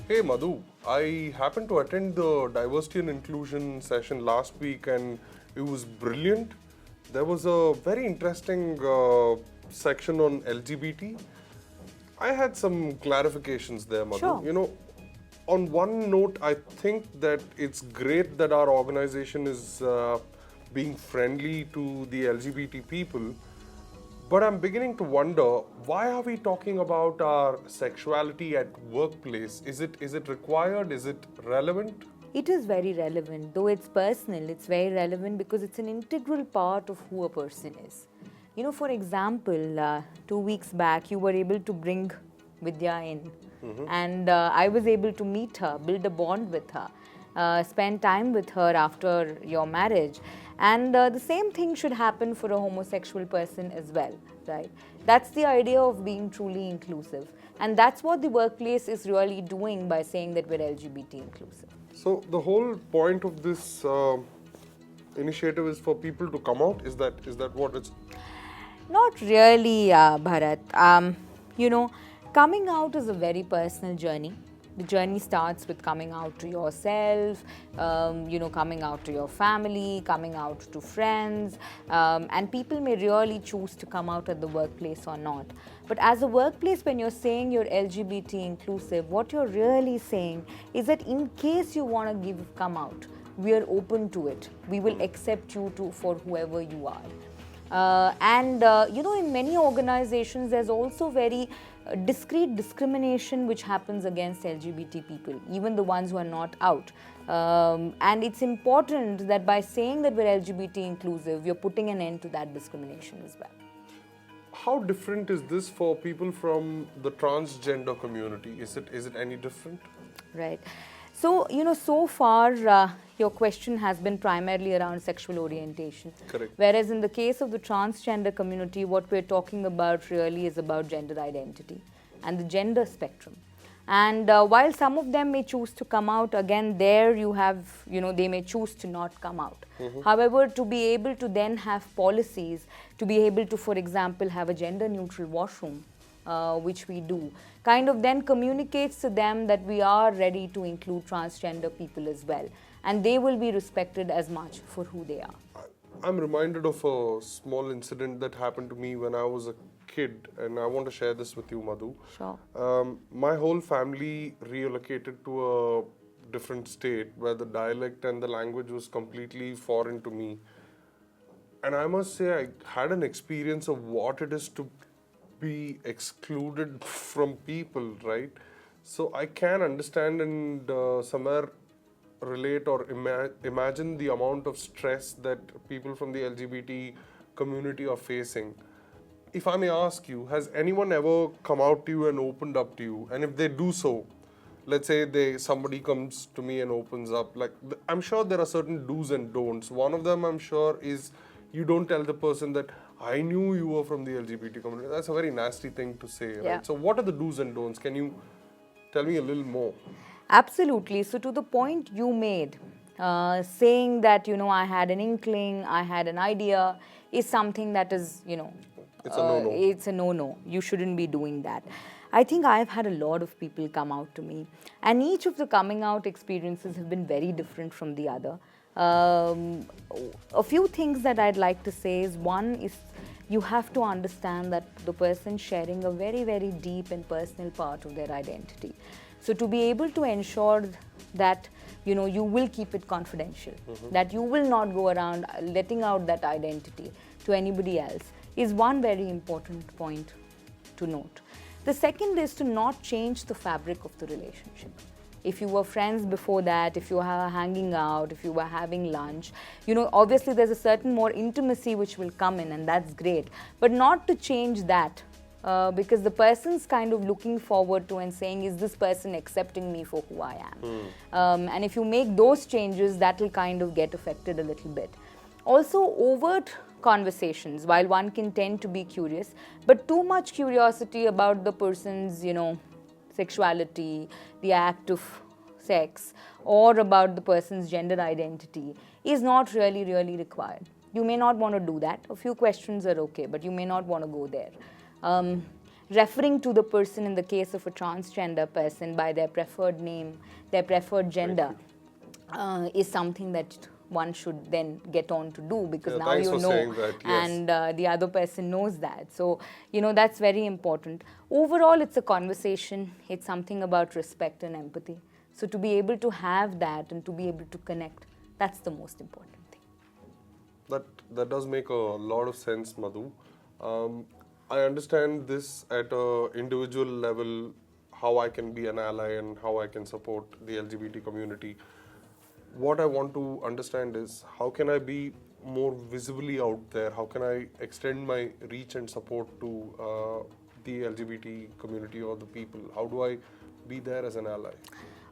Hey Madhu, I happened to attend the diversity and inclusion session last week and it was brilliant. There was a very interesting section on LGBT. I had some clarifications there, Madhu. Sure. On one note, I think that it's great that our organization is being friendly to the LGBT people. But I'm beginning to wonder, why are we talking about our sexuality at workplace? Is it required? Is it relevant? It is very relevant, though it's personal, it's very relevant because it's an integral part of who a person is. For example, 2 weeks back, you were able to bring Vidya in, and I was able to meet her, build a bond with her, spend time with her after your marriage. And the same thing should happen for a homosexual person as well, right? That's the idea of being truly inclusive. And that's what the workplace is really doing by saying that we're LGBT inclusive. So the whole point of this initiative is for people to come out. Is that what it's? Not really, Bharat. Coming out is a very personal journey. The journey starts with coming out to yourself, coming out to your family, coming out to friends, and people may really choose to come out at the workplace or not. But as a workplace, when you're saying you're LGBT inclusive, what you're really saying is that in case you want to come out, we are open to it. We will accept you for whoever you are. In many organizations, there's also very discrete discrimination which happens against LGBT people, even the ones who are not out. And it's important that by saying that we're LGBT inclusive, we're putting an end to that discrimination as well. How different is this for people from the transgender community? Is it any different? Right. So, so far, your question has been primarily around sexual orientation. Correct. Whereas in the case of the transgender community, what we're talking about really is about gender identity and the gender spectrum. And while some of them may choose to come out, again, there you have, they may choose to not come out. However, to be able to then have policies, to be able to, for example, have a gender neutral washroom, which we do, kind of then communicates to them that we are ready to include transgender people as well. And they will be respected as much for who they are. I'm reminded of a small incident that happened to me when I was a kid, and I want to share this with you, Madhu. Sure. My whole family relocated to a different state where the dialect and the language was completely foreign to me. And I must say, I had an experience of what it is to be excluded from people, right? So I can understand and somewhere relate or imagine the amount of stress that people from the LGBT community are facing. If I may ask you, has anyone ever come out to you and opened up to you? And if they do so, let's say somebody comes to me and opens up, I'm sure there are certain do's and don'ts. One of them, I'm sure, is you don't tell the person that I knew you were from the LGBT community. That's a very nasty thing to say, Yeah. right? So what are the do's and don'ts? Can you tell me a little more? Absolutely. So to the point you made, saying that, I had an inkling, I had an idea, is something that is, It's a no-no. It's a no-no. You shouldn't be doing that. I think I've had a lot of people come out to me, and each of the coming out experiences have been very different from the other. A few things that I'd like to say is, one is you have to understand that the person sharing a very, very deep and personal part of their identity. So to be able to ensure that, you will keep it confidential, that you will not go around letting out that identity to anybody else, is one very important point to note. The second is to not change the fabric of the relationship. If you were friends before that, if you were hanging out, if you were having lunch, obviously there's a certain more intimacy which will come in, and that's great. But not to change that, because the person's kind of looking forward to and saying, is this person accepting me for who I am? And if you make those changes, that will kind of get affected a little bit. Also, overt conversations, while one can tend to be curious, but too much curiosity about the person's, sexuality, the act of sex, or about the person's gender identity is not really, really required. You may not want to do that. A few questions are okay, but you may not want to go there. referring to the person, in the case of a transgender person, by their preferred name, their preferred gender, is something that one should then get on to do, because Yeah, now thanks you for know, saying that, yes. and the other person knows that. So, that's very important. Overall, it's a conversation. It's something about respect and empathy. So to be able to have that and to be able to connect, that's the most important thing. That does make a lot of sense, Madhu. I understand this at a individual level, how I can be an ally and how I can support the LGBT community. What I want to understand is, how can I be more visibly out there? How can I extend my reach and support to the LGBT community or the people? How do I be there as an ally?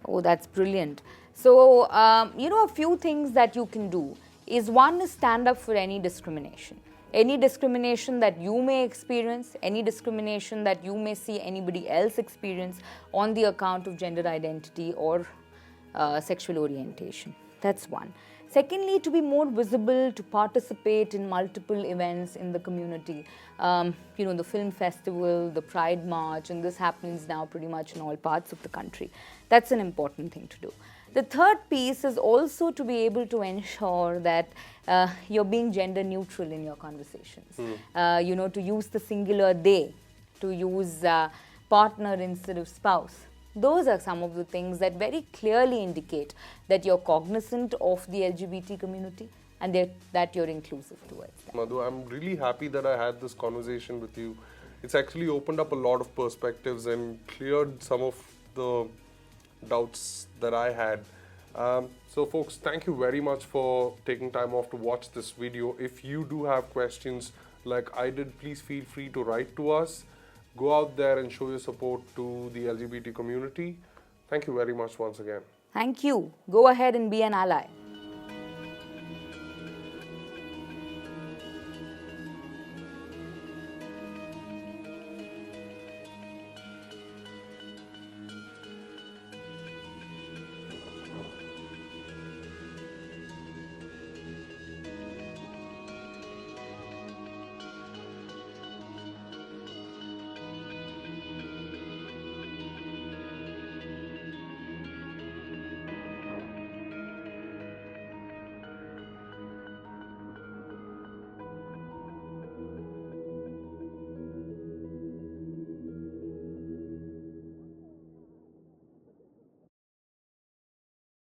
Oh, that's brilliant. So, a few things that you can do is, one is stand up for any discrimination. Any discrimination that you may experience, any discrimination that you may see anybody else experience on the account of gender identity or sexual orientation. That's one. Secondly, to be more visible, to participate in multiple events in the community. The film festival, the Pride March, and this happens now pretty much in all parts of the country. That's an important thing to do. The third piece is also to be able to ensure that you're being gender neutral in your conversations. To use the singular they, to use partner instead of spouse. Those are some of the things that very clearly indicate that you're cognizant of the LGBT community and that you're inclusive towards them. Madhu, I'm really happy that I had this conversation with you. It's actually opened up a lot of perspectives and cleared some of the doubts that I had. So folks, thank you very much for taking time off to watch this video. If you do have questions like I did, please feel free to write to us. Go out there and show your support to the LGBT community. Thank you very much once again. Thank you. Go ahead and be an ally.